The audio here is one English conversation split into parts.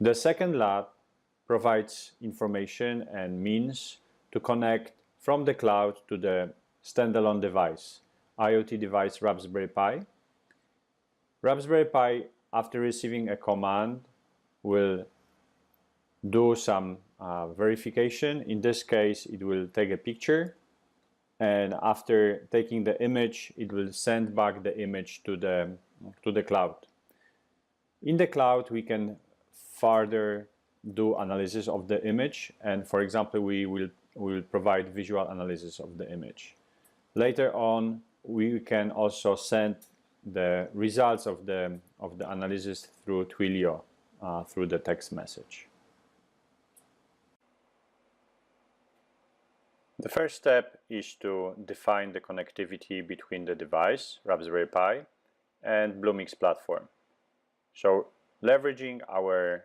The second lab provides information and means to connect from the cloud to the standalone device, IoT device Raspberry Pi. Raspberry Pi, after receiving a command, will do some verification. In this case, it will take a picture, and after taking the image, it will send back the image to the cloud. In the cloud, we can further do analysis of the image, and for example, we will provide visual analysis of the image. Later on, we can also send the results of the analysis through Twilio, through the text message. The first step is to define the connectivity between the device, Raspberry Pi, and Bluemix platform. So, leveraging our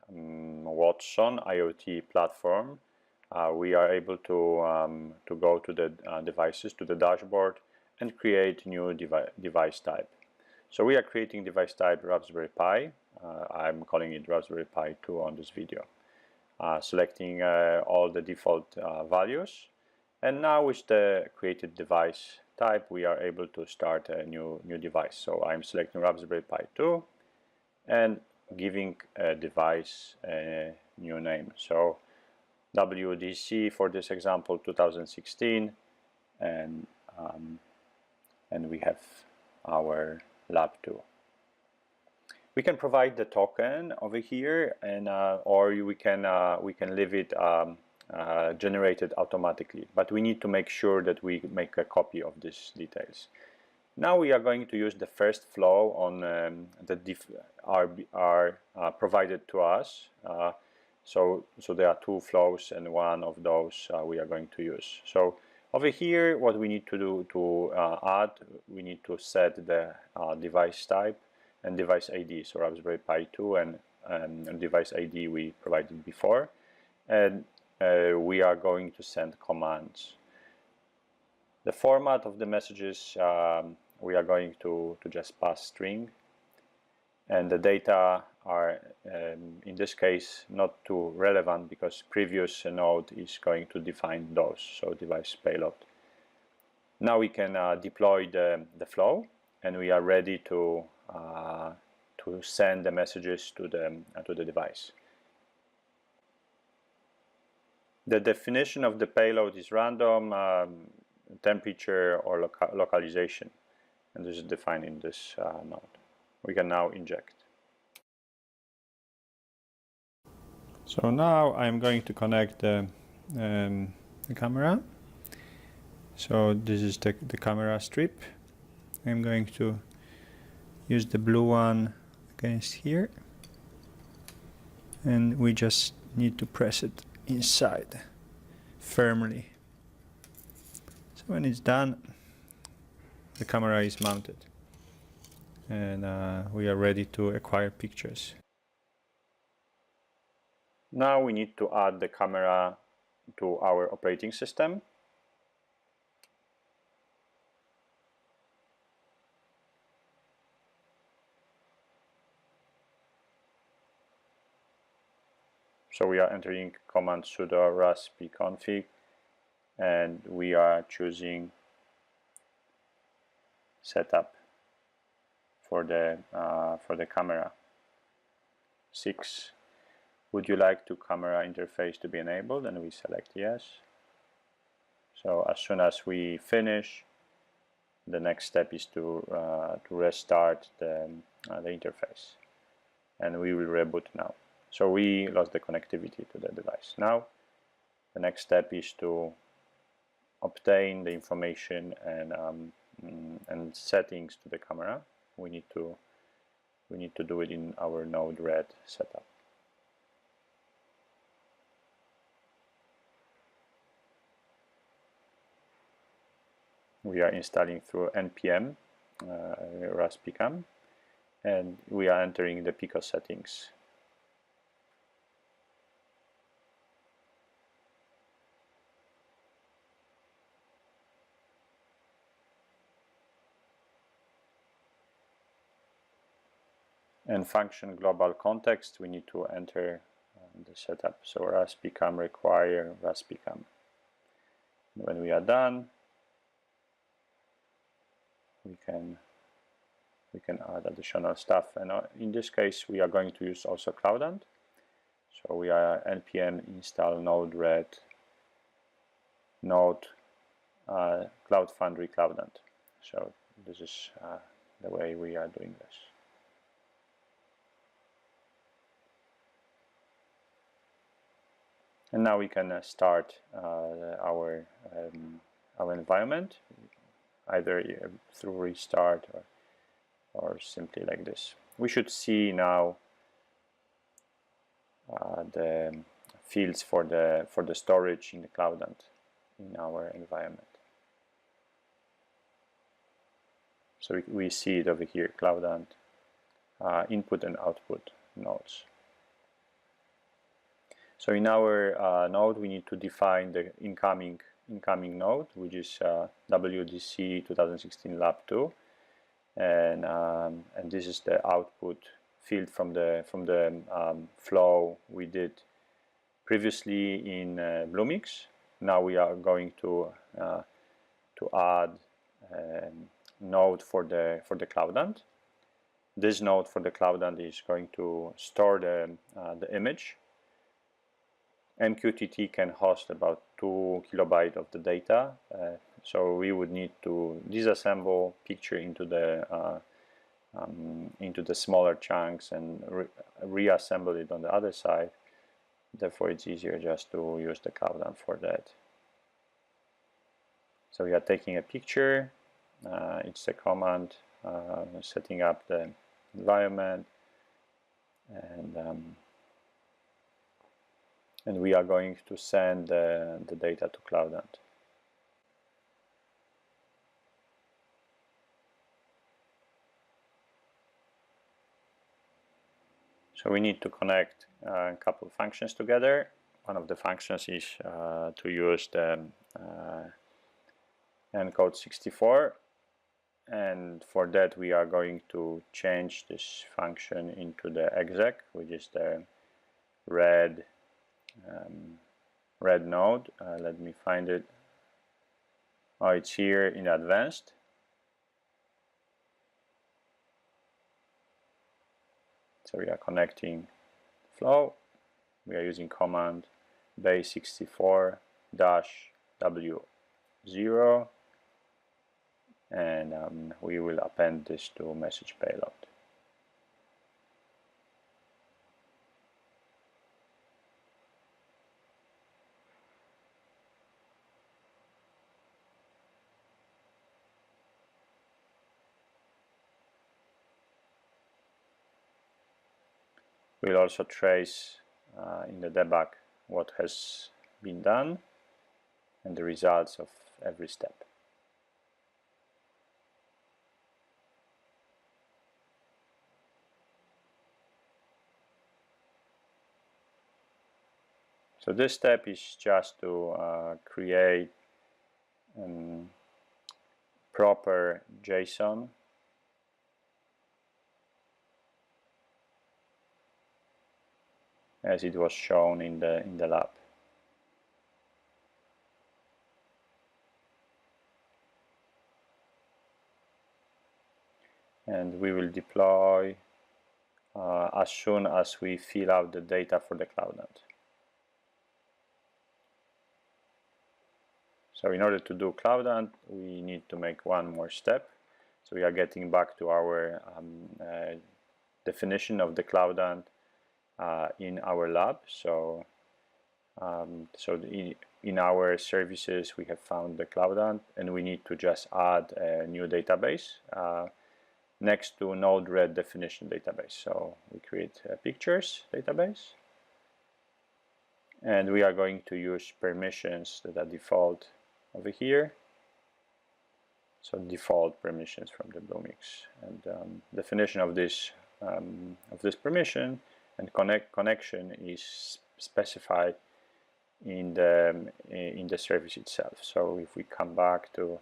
Watson IoT platform, we are able to go to the devices, to the dashboard, and create new device type. So we are creating device type Raspberry Pi. I'm calling it Raspberry Pi 2 on this video. Selecting all the default values, and now with the created device type we are able to start a new device. So I'm selecting Raspberry Pi 2 and giving a device a new name. So WDC for this example 2016, and we have our Lab 2. We can provide the token over here, and or we can leave it generated automatically. But we need to make sure that we make a copy of these details. Now we are going to use the first flow on that are provided to us. So there are two flows, and one of those we are going to use. So over here, what we need to do to add, we need to set the device type and device ID. So Raspberry Pi 2 and device ID we provided before, and we are going to send commands. The format of the messages, we are going to just pass string, and the data are in this case not too relevant because previous node is going to define those, so device payload. Now we can deploy the flow, and we are ready to send the messages to the device. The definition of the payload is random, temperature, or localization, and this is defined in this node. We can now inject. So now I'm going to connect the camera. So this is the camera strip. I'm going to use the blue one against here, and we just need to press it inside firmly. So when it's done, the camera is mounted, and we are ready to acquire pictures. Now we need to add the camera to our operating system. So we are entering command sudo raspi-config, and we are choosing setup for the camera. 6. Would you like the camera interface to be enabled? And we select yes. So as soon as we finish, the next step is to restart the interface, and we will reboot now. So we lost the connectivity to the device. Now the next step is to obtain the information and settings to the camera. We need to do it in our Node-RED setup. We are installing through npm raspicam, and we are entering the Pico settings. And function global context, we need to enter the setup. So RASBecome require RASBecome. When we are done, we can add additional stuff. And in this case, we are going to use also Cloudant. So we are npm install Node-RED Node Cloud Foundry Cloudant. So this is the way we are doing this. And now we can start our environment, either through restart or simply like this. We should see now the fields for the storage in the Cloudant in our environment. So we see it over here, Cloudant input and output nodes. So in our node, we need to define the incoming node, which is WDC 2016 Lab 2, and this is the output field from the flow we did previously in Bluemix. Now we are going to add a node for the Cloudant. This node for the Cloudant is going to store the image. MQTT can host about 2 kilobytes of the data, so we would need to disassemble picture into the smaller chunks and reassemble it on the other side. Therefore, it's easier just to use the Cloudant for that. So we are taking a picture. It's a command setting up the environment, and we are going to send the data to Cloudant. So we need to connect a couple of functions together. One of the functions is to use the encode64, and for that we are going to change this function into the exec, which is the red node. Let me find it. Oh, it's here in advanced. So we are connecting flow. We are using command base64-w0, and we will append this to message payload. We'll also trace in the debug what has been done and the results of every step. So this step is just to create proper JSON as it was shown in the lab. And we will deploy as soon as we fill out the data for the Cloudant. So in order to do Cloudant, we need to make one more step. So we are getting back to our definition of the Cloudant in our lab. So, in our services we have found the Cloudant, and we need to just add a new database next to Node-RED definition database. So we create a pictures database, and we are going to use permissions that are default over here. So default permissions from the Bluemix, and definition of this permission and connection is specified in the service itself. So if we come back to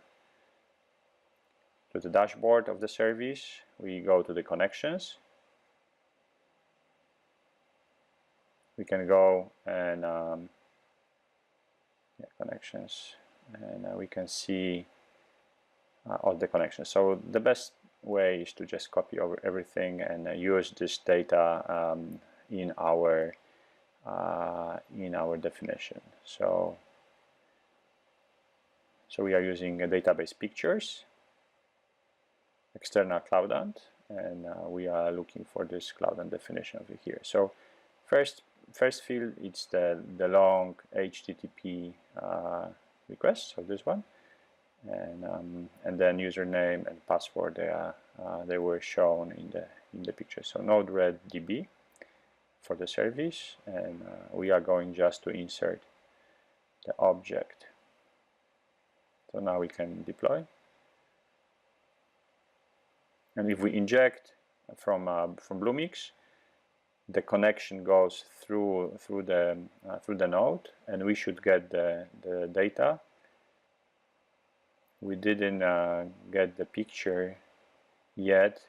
the dashboard of the service, we go to the connections, we can go and connections, and we can see all the connections. So the best way is to just copy over everything and use this data in our definition. So we are using a database pictures, external Cloudant, and we are looking for this Cloudant definition over here. So first field, it's the long HTTP request, so this one, and then username and password, they were shown in the picture. So Node-RED-DB for the service, and we are going just to insert the object. So now we can deploy, and if we inject from Bluemix, the connection goes through the node, and we should get the data. We didn't get the picture yet.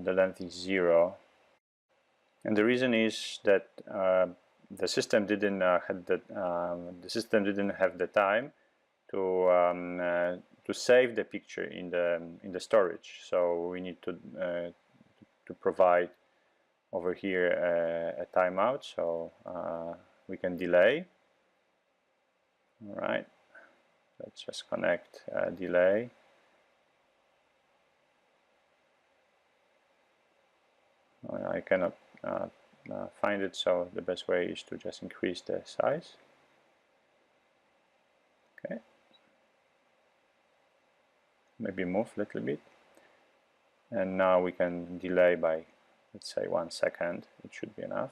The length is 0, and the reason is that the system didn't have the time to save the picture in the storage. So we need to provide over here a timeout, so we can delay. All right, let's just connect delay. I cannot find it, so the best way is to just increase the size. Okay, maybe move a little bit, and now we can delay by, let's say, 1 second. It should be enough.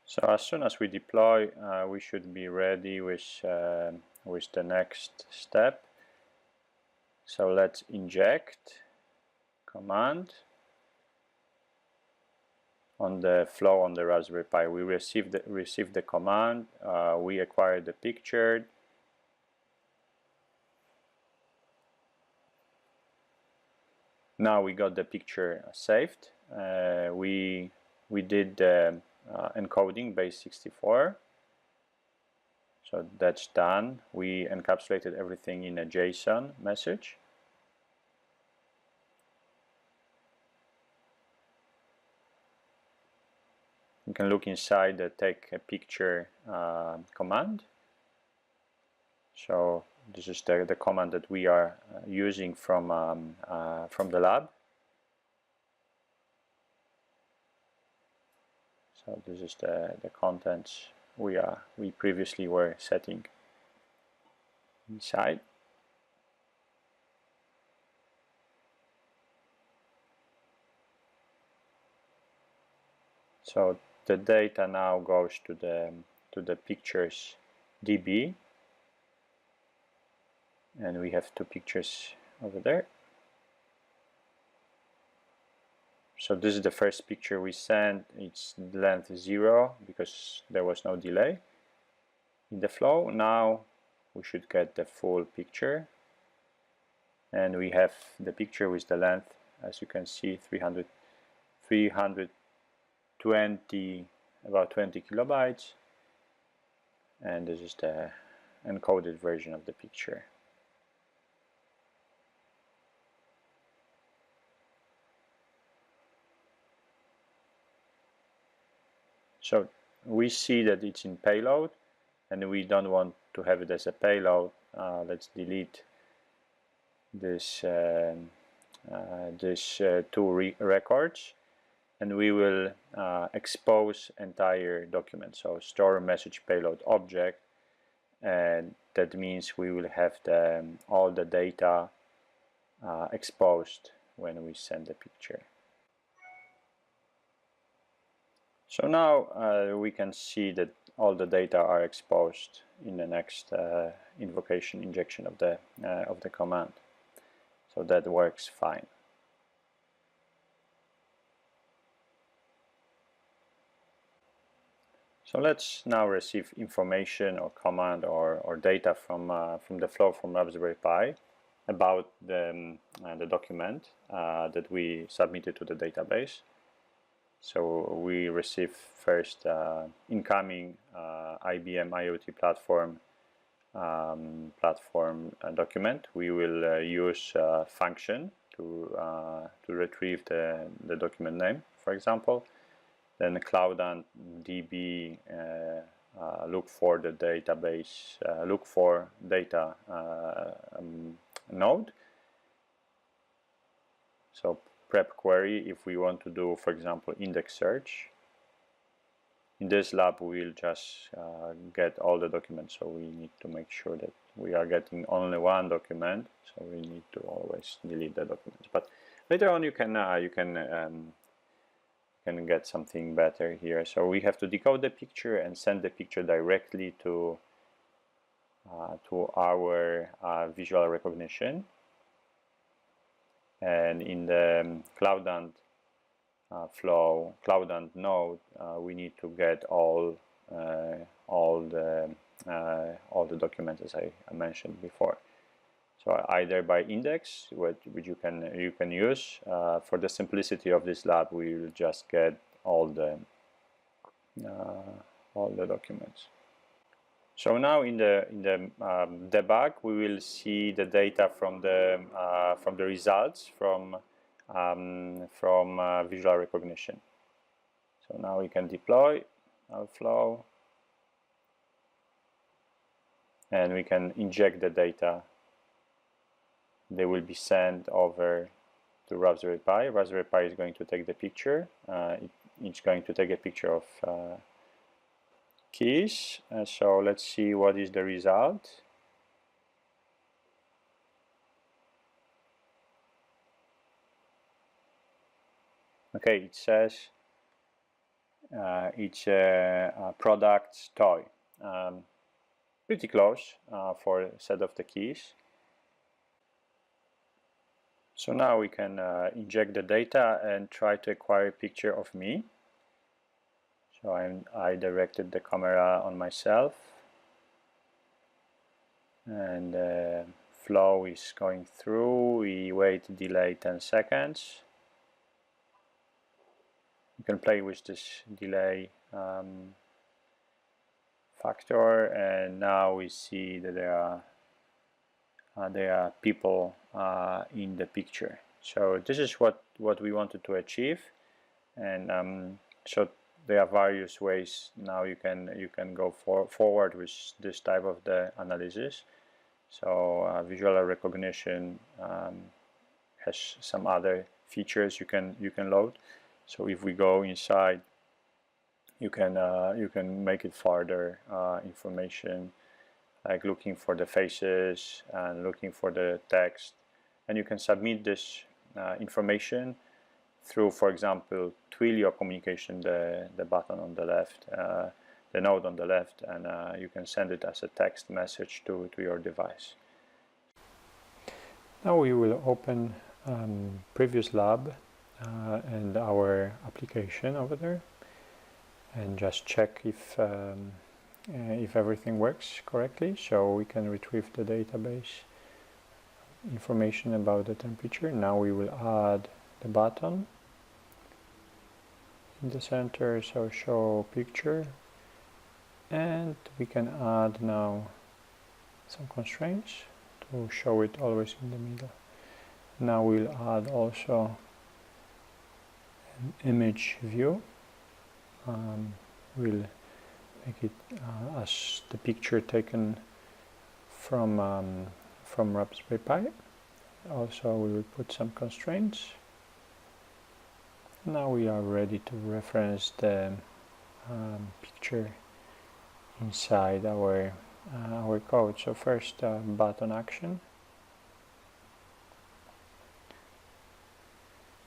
So as soon as we deploy, we should be ready with the next step. So let's inject command on the flow on the Raspberry Pi. We received the command, we acquired the picture. Now we got the picture saved. We did the encoding base64, so that's done. We encapsulated everything in a JSON message. You can look inside the take a picture command. So this is the command that we are using from the lab. So this is the contents we previously were setting inside. So the data now goes to the pictures DB, and we have 2 pictures over there. So this is the first picture we sent. Its length 0 because there was no delay in the flow. Now we should get the full picture, and we have the picture with the length, as you can see, 320, about 20 kilobytes, and this is the encoded version of the picture. So we see that it's in payload, and we don't want to have it as a payload. Let's delete this 2 records, and we will expose entire document. So store message payload object, and that means we will have all the data exposed when we send the picture. So now we can see that all the data are exposed in the next invocation injection of the command. So that works fine. So let's now receive information or command or data from the flow from Raspberry Pi. about the document that we submitted to the database. So we receive first incoming IBM IoT platform document. We will use function to retrieve the document name, for example. Then Cloudant DB look for the database, look for data node. So prep query if we want to do, for example, index search. In this lab we will just get all the documents, so we need to make sure that we are getting only one document, so we need to always delete the documents. But later on you can get something better here. So we have to decode the picture and send the picture directly to our visual recognition. And in the Cloudant flow, Cloudant node, we need to get all the documents as I mentioned before. So either by index, which you can use. For the simplicity of this lab, we will just get all the documents. So now in the debug, we will see the data from the results from visual recognition. So now we can deploy our flow, and we can inject the data. They will be sent over to Raspberry Pi. Raspberry Pi is going to take the picture. It's going to take a picture of keys. So let's see what is the result. Okay, it says it's a product toy. Pretty close for a set of the keys. So now we can inject the data and try to acquire a picture of me. So I directed the camera on myself, and the flow is going through. We wait, delay 10 seconds. You can play with this delay factor, and now we see that there are people in the picture. So this is what we wanted to achieve, and so there are various ways now you can go forward with this type of the analysis. So visual recognition has some other features you can load. So if we go inside, you can make it further information, like looking for the faces and looking for the text, and you can submit this information through, for example, Twilio communication, the button on the left, the node on the left, and you can send it as a text message to your device. Now we will open previous lab and our application over there, and just check if everything works correctly. So we can retrieve the database information about the temperature. Now we will add the button in the center, so show picture, and we can add now some constraints to show it always in the middle. Now we'll add also an image view. We'll make it as the picture taken from Raspberry Pi. Also we will put some constraints. Now we are ready to reference the picture inside our code. So first button action,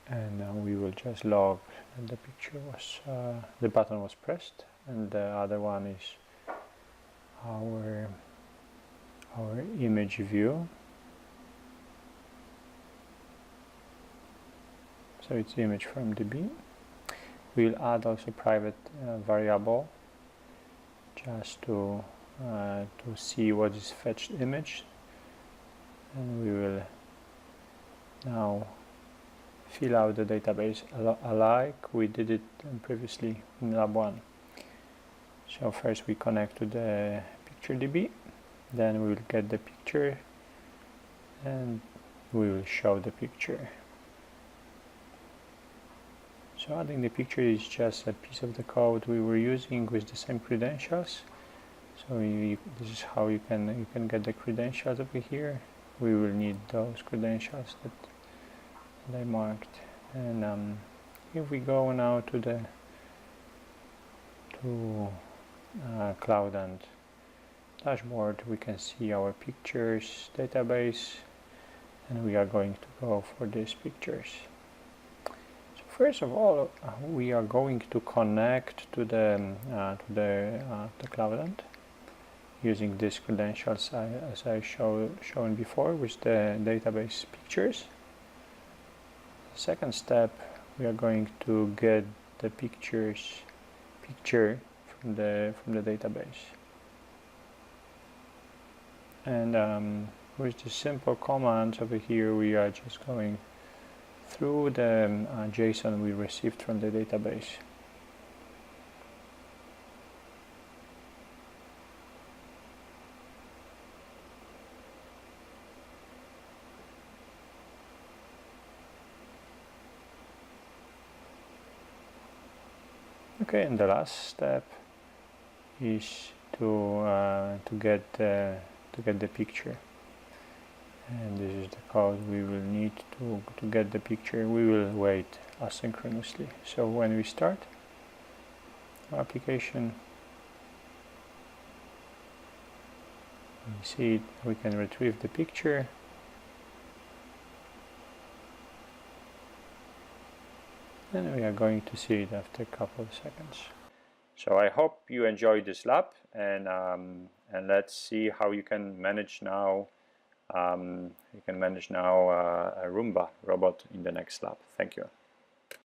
and now we will just log that the picture was the button was pressed, and the other one is our image view. So it's image from DB. We'll add also private variable just to see what is fetched image, and we will now fill out the database alike we did it previously in lab 1. So first we connect to the PictureDB, then we will get the picture and we will show the picture. So adding the picture is just a piece of the code we were using with the same credentials. So this is how you can get the credentials over here. We will need those credentials that I marked. And if we go now to Cloud and dashboard, we can see our pictures database, and we are going to go for these pictures. So first of all, we are going to connect to the Cloud using these credentials as I shown before with the database pictures. The second step, we are going to get the picture from the database, and with the simple commands over here, we are just going through the JSON we received from the database. Okay, and the last step is to get the picture, and this is the code we will need to get the picture. We will wait asynchronously. So when we start our application, we see it, we can retrieve the picture. And we are going to see it after a couple of seconds. So I hope you enjoyed this lab, and let's see how you can manage now. A Roomba robot in the next lab. Thank you.